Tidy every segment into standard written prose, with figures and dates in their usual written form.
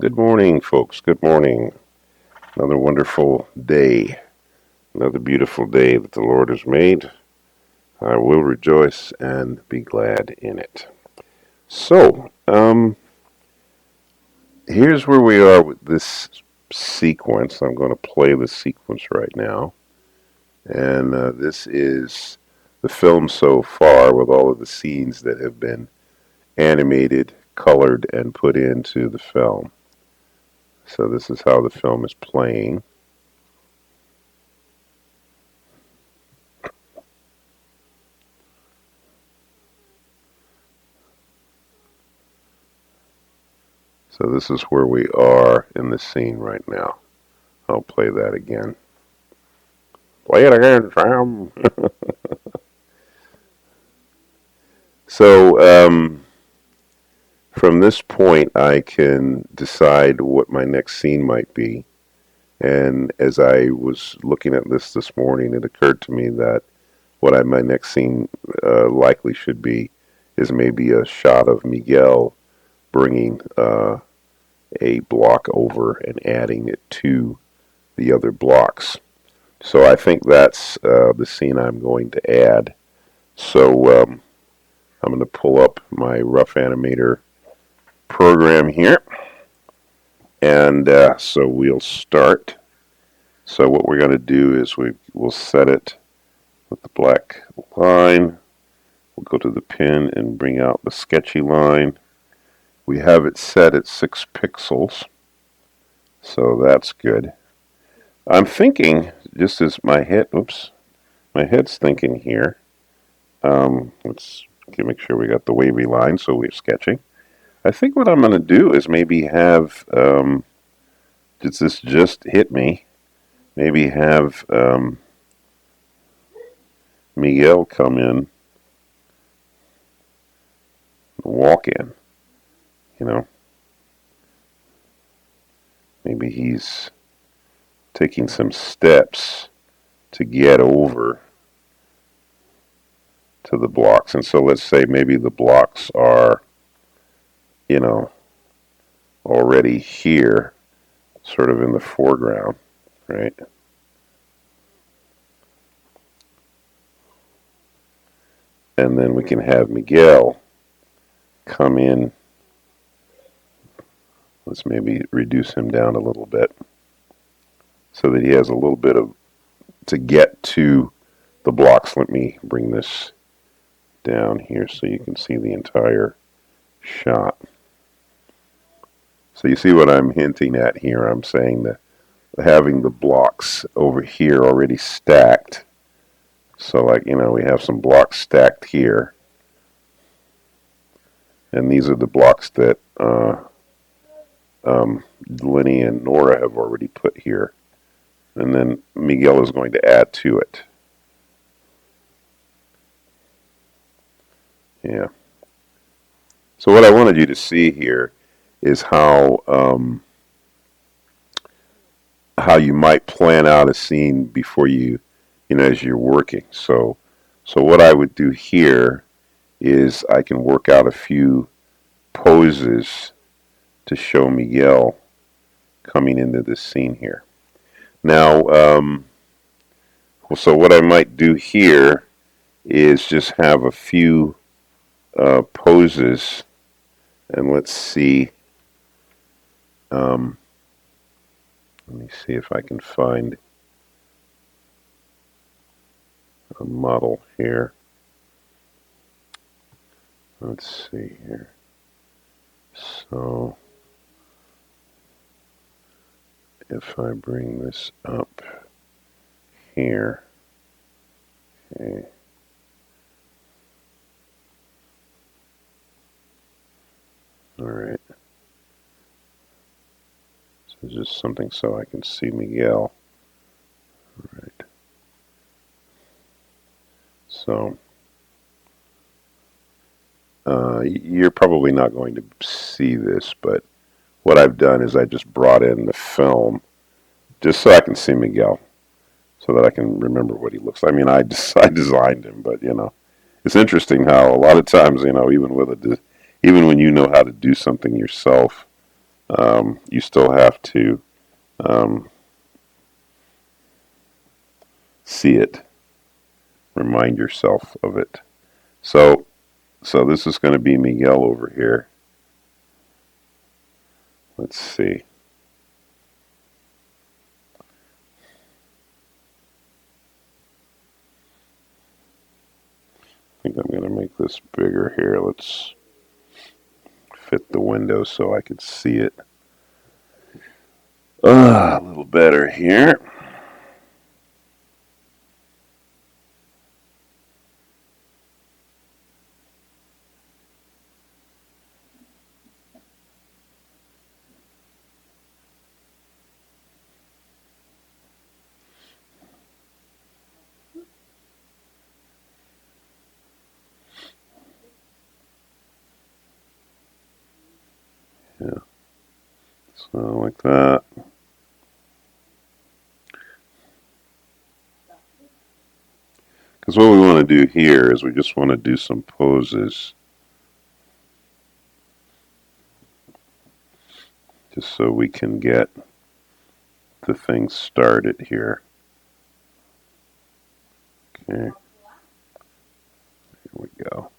Good morning, folks. Good morning. Another wonderful day. Another beautiful day that the Lord has made. I will rejoice and be glad in it. So, here's where we are with this sequence. I'm going to play the sequence right now. And this is the film so far with all of the scenes that have been animated, colored, and put into the film. So this is how the film is playing. So this is where we are in the scene right now. I'll play that again. Play it again, Sam. So from this point, I can decide what my next scene might be. And as I was looking at this morning, it occurred to me that my next scene likely should be is maybe a shot of Miguel bringing a block over and adding it to the other blocks. So I think that's the scene I'm going to add. So I'm going to pull up my Rough Animator program here. And so we'll start. So what we're going to do is we'll set it with the black line. We'll go to the pen and bring out the sketchy line. We have it set at 6 pixels. So that's good. I'm thinking, just as my head's thinking here. Let's make sure we got the wavy line so we're sketching. I think what I'm going to do is maybe have, this just hit me, maybe have Miguel come in, walk in, you know. Maybe he's taking some steps to get over to the blocks. And so let's say maybe the blocks are, already here, sort of in the foreground, right? And then we can have Miguel come in. Let's maybe reduce him down a little bit so that he has a little bit of to get to the blocks. Let me bring this down here so you can see the entire shot. So you see what I'm hinting at here. I'm saying that having the blocks over here already stacked. So like, we have some blocks stacked here. And these are the blocks that Lenny and Nora have already put here. And then Miguel is going to add to it. Yeah. So what I wanted you to see here is how you might plan out a scene before as you're working. So what I would do here is I can work out a few poses to show Miguel coming into this scene here. Now, so what I might do here is just have a few poses, and let's see. Let me see if I can find a model here. Let's see here. So if I bring this up here, okay. All right. So just something so I can see Miguel. All right. So you're probably not going to see this, but what I've done is I just brought in the film just so I can see Miguel, so that I can remember what he looks like. I mean, I designed him, but it's interesting how a lot of times, even when you know how to do something yourself, You still have to um, see it, remind yourself of it. So, so this is going to be Miguel over here. Let's see. I think I'm going to make this bigger here. Let's fit the window so I can see it a little better here. Yeah, so like that. Because what we want to do here is we just want to do some poses just so we can get the thing started here. Okay, here we go.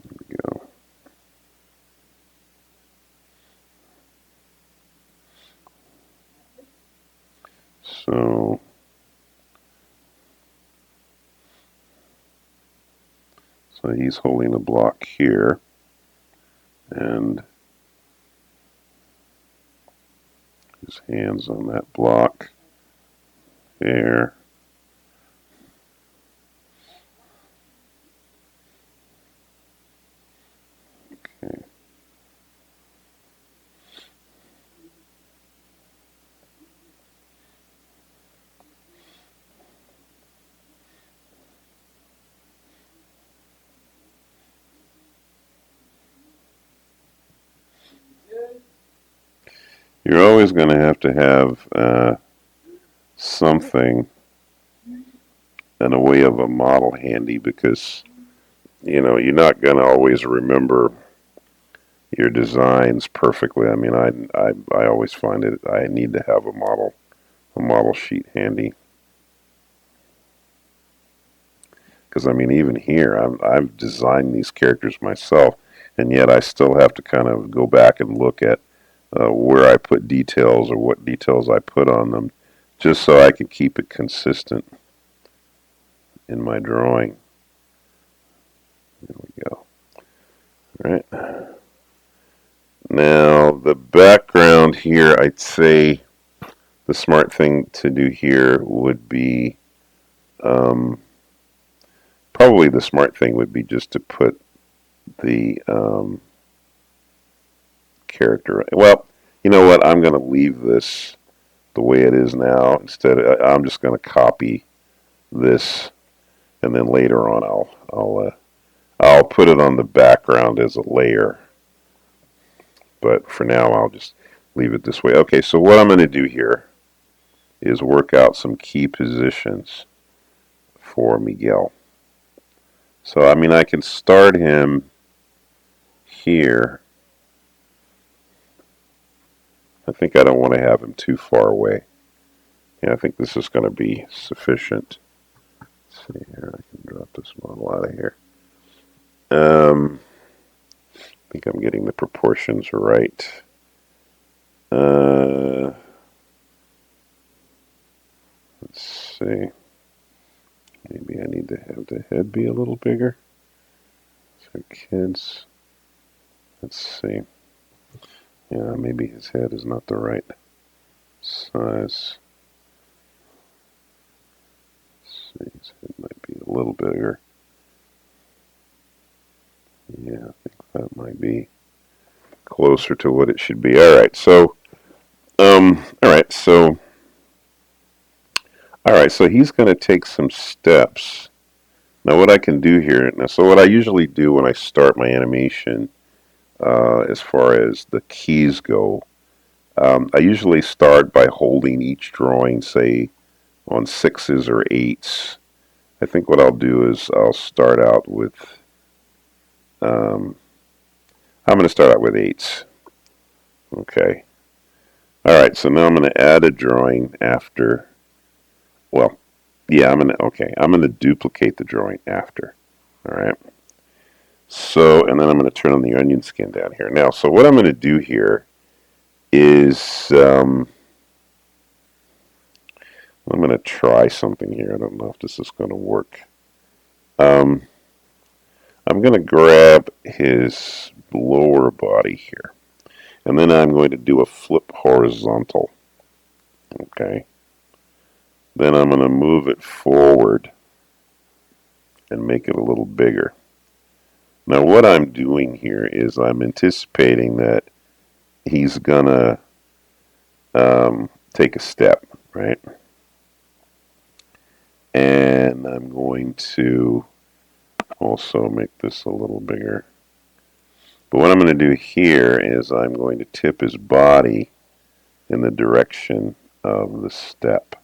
Here we go. So, so he's holding a block here, and his hands on that block there. Okay. You're always going to have something in a way of a model handy because you're not going to always remember your designs perfectly. I mean, I always find it I need to have a model sheet handy because I mean even here I've designed these characters myself, and yet I still have to kind of go back and look at where I put details or what details I put on them, just so I can keep it consistent in my drawing. There we go. All right. Now the background here, I'd say the smart thing to do here would be probably the smart thing would be just to put the character. Well, you know what? I'm going to leave this the way it is now. Instead, I'm just going to copy this, and then later on, I'll put it on the background as a layer. But for now, I'll just leave it this way. Okay, so what I'm going to do here is work out some key positions for Miguel. So I mean, I can start him here. I think I don't want to have him too far away. Yeah, I think this is going to be sufficient. Let's see here, I can drop this model out of here. I think I'm getting the proportions right. Let's see. Maybe I need to have the head be a little bigger. So kids, let's see. Yeah, maybe his head is not the right size. Let's see, his head might be a little bigger. Yeah, I think that might be closer to what it should be. All right, so, all right, so he's going to take some steps. Now, what I can do here, so what I usually do when I start my animation, as far as the keys go, I usually start by holding each drawing, say, on 6s or 8s. I think what I'll do is I'll start out with, I'm going to start out with 8s. Okay. Alright, so now I'm going to add a drawing after, well, yeah, I'm going to duplicate the drawing after. Alright. So, and then I'm going to turn on the onion skin down here. Now, so what I'm going to do here is, I'm going to try something here. I don't know if this is going to work. I'm going to grab his lower body here. And then I'm going to do a flip horizontal. Okay. Then I'm going to move it forward and make it a little bigger. Now what I'm doing here is I'm anticipating that he's going to take a step, right? And I'm going to also make this a little bigger. But what I'm going to do here is I'm going to tip his body in the direction of the step.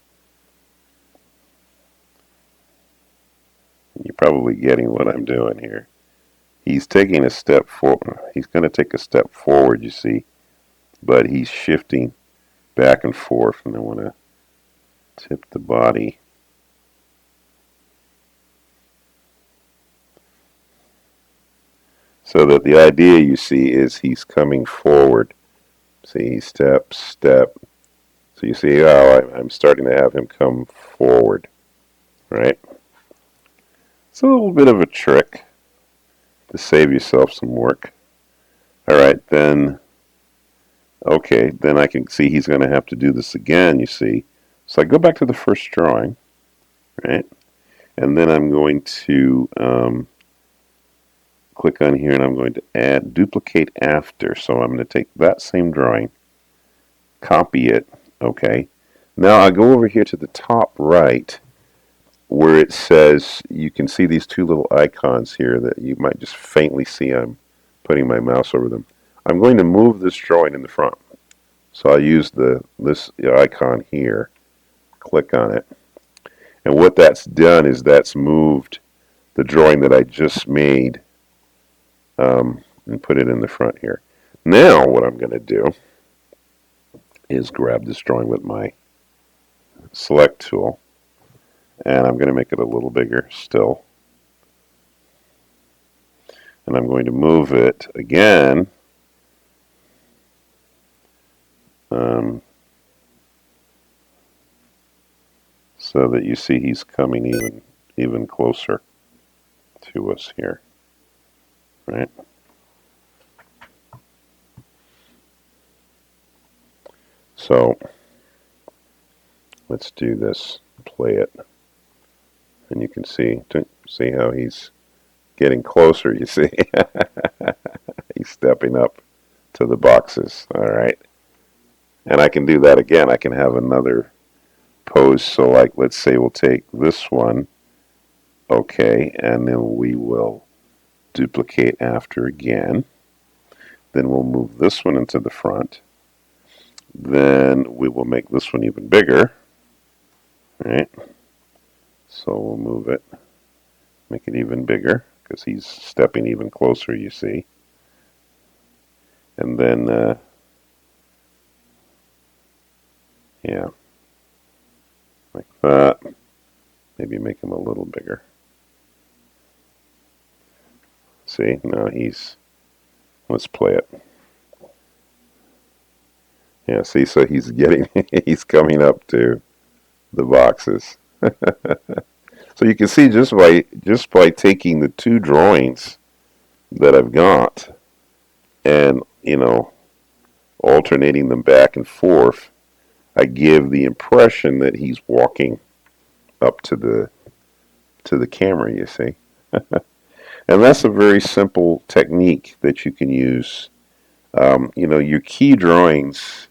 You're probably getting what I'm doing here. He's taking a step forward. He's going to take a step forward, you see, but he's shifting back and forth, and I want to tip the body. So that the idea, you see, is he's coming forward. See, step, step. So you see how I'm starting to have him come forward, right? It's a little bit of a trick to save yourself some work. All right, then, okay, then I can see he's going to have to do this again, you see. So I go back to the first drawing, right? And then I'm going to click on here and I'm going to add duplicate after. So I'm going to take that same drawing, copy it, okay. Now I go over here to the top right where it says, you can see these two little icons here that you might just faintly see. I'm putting my mouse over them. I'm going to move this drawing in the front. So I'll use this icon here, click on it. And what that's done is that's moved the drawing that I just made and put it in the front here. Now what I'm going to do is grab this drawing with my select tool, and I'm going to make it a little bigger still. And I'm going to move it again so that you see he's coming even closer to us here, right? So let's do this, play it, and you can see how he's getting closer, you see. He's stepping up to the boxes, all right? And I can do that again. I can have another pose. So like, let's say we'll take this one, okay, and then we will duplicate after again. Then we'll move this one into the front. Then we will make this one even bigger, right? So we'll move it, make it even bigger, because he's stepping even closer, you see. And then, yeah, like that. Maybe make him a little bigger. See, now let's play it. Yeah, see, so he's he's coming up to the boxes. So you can see just by taking the two drawings that I've got and, alternating them back and forth, I give the impression that he's walking up to the camera, you see. And that's a very simple technique that you can use. Your key drawings,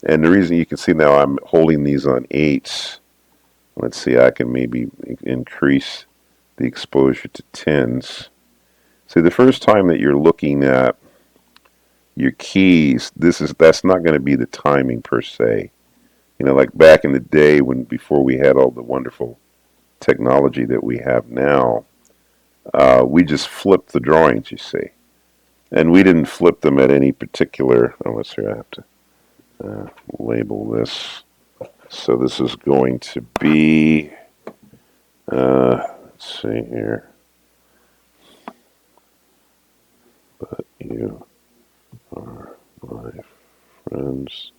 and the reason you can see now I'm holding these on 8s. Let's see, I can maybe increase the exposure to 10s. See, the first time that you're looking at your keys, that's not going to be the timing per se. Like back in the day when before we had all the wonderful technology that we have now, we just flipped the drawings, you see. And we didn't flip them at any particular, oh, let's see, I have to label this. So this is going to be, let's see here, but you are my friends,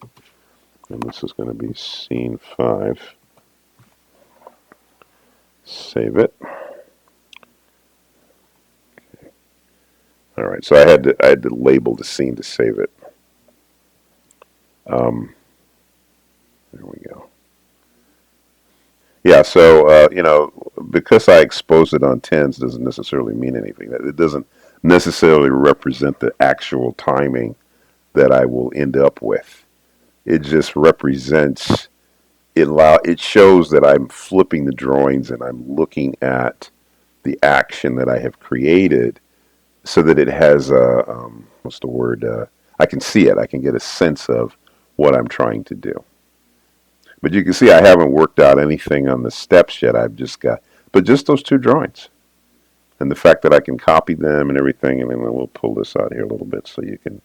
and this is going to be scene 5. Save it. All right, so I had to label the scene to save it. There we go. Yeah, so because I expose it on tens doesn't necessarily mean anything. It doesn't necessarily represent the actual timing that I will end up with. It just represents it shows that I'm flipping the drawings and I'm looking at the action that I have created, so that it has a what's the word? I can see it. I can get a sense of what I'm trying to do. But you can see I haven't worked out anything on the steps yet. I've just got, but just those 2 drawings. And the fact that I can copy them and everything, and then we'll pull this out here a little bit so you can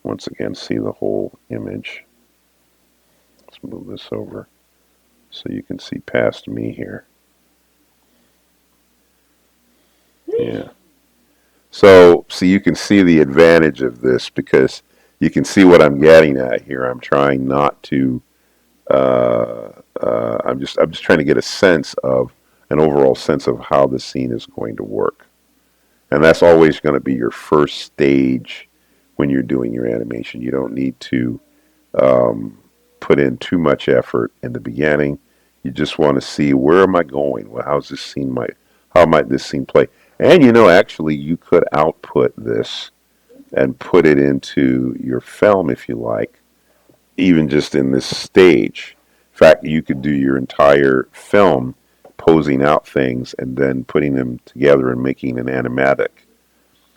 once again see the whole image. Let's move this over so you can see past me here. Yeah. So you can see the advantage of this because you can see what I'm getting at here. I'm trying not to. I'm just trying to get a sense of an overall sense of how the scene is going to work, and that's always going to be your first stage when you're doing your animation. You don't need to put in too much effort in the beginning. You just want to see, where am I going? Well, how might this scene play? And actually, you could output this and put it into your film if you like, even just in this stage. In fact, you could do your entire film posing out things and then putting them together and making an animatic.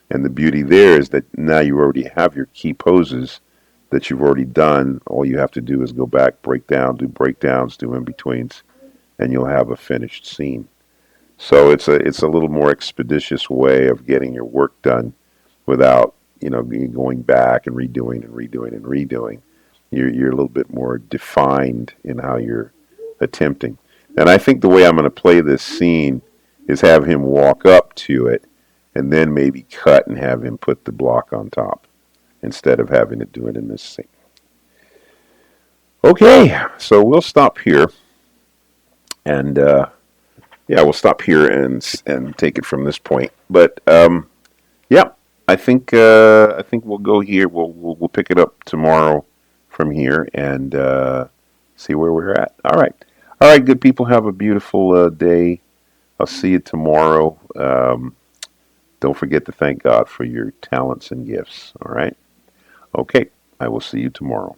And the beauty there is that now you already have your key poses that you've already done. All you have to do is go back, break down, do breakdowns, do in-betweens, and you'll have a finished scene. So it's a little more expeditious way of getting your work done without going back and redoing and redoing and redoing. You're a little bit more defined in how you're attempting. And I think the way I'm going to play this scene is have him walk up to it and then maybe cut and have him put the block on top instead of having to do it in this scene. Okay, so we'll stop here, and we'll stop here and take it from this point. But yeah, I think we'll go here. We'll pick it up tomorrow from here and see where we're at. All right, good people. Have a beautiful day. I'll see you tomorrow. Don't forget to thank God for your talents and gifts. All right. Okay, I will see you tomorrow.